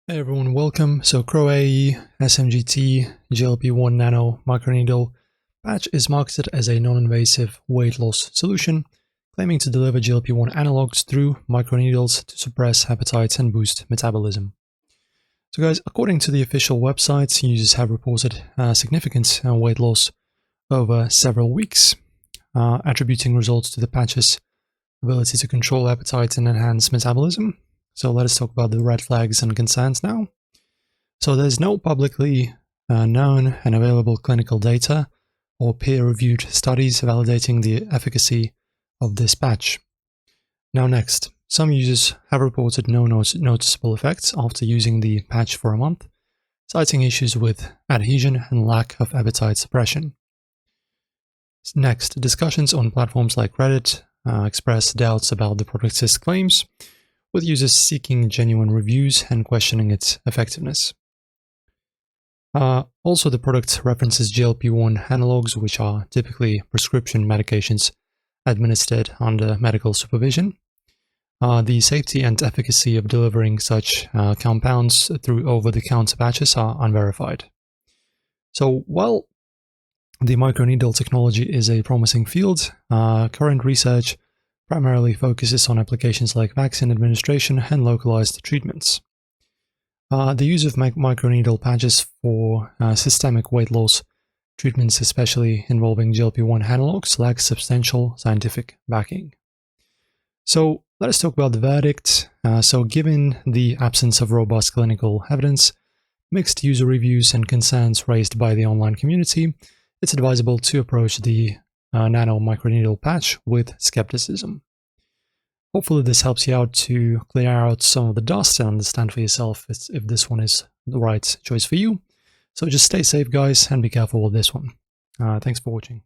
Hey everyone, welcome. So Croaie SMGT GLP-1 Nano Microneedle Patch is marketed as a non-invasive weight loss solution, claiming to deliver GLP-1 analogs through microneedles to suppress appetite and boost metabolism. So guys, according to the official website, users have reported significant weight loss over several weeks, attributing results to the patch's ability to control appetite and enhance metabolism. So let us talk about the red flags and concerns now. So there's no publicly known and available clinical data or peer-reviewed studies validating the efficacy of this patch. Now next, some users have reported no noticeable effects after using the patch for a month, citing issues with adhesion and lack of appetite suppression. Next, discussions on platforms like Reddit express doubts about the product's claims, with users seeking genuine reviews and questioning its effectiveness. Also, the product references GLP-1 analogs, which are typically prescription medications administered under medical supervision. The safety and efficacy of delivering such compounds through over-the-counter patches are unverified. So, while the microneedle technology is a promising field, current research primarily focuses on applications like vaccine administration and localized treatments. The use of microneedle patches for systemic weight loss treatments, especially involving GLP-1 analogs, lacks substantial scientific backing. So let us talk about the verdict. So given the absence of robust clinical evidence, mixed user reviews and concerns raised by the online community, it's advisable to approach the Nano Microneedle Patch with skepticism. Hopefully this helps you out to clear out some of the dust and understand for yourself if this one is the right choice for you. So just stay safe guys and be careful with this one. Thanks for watching.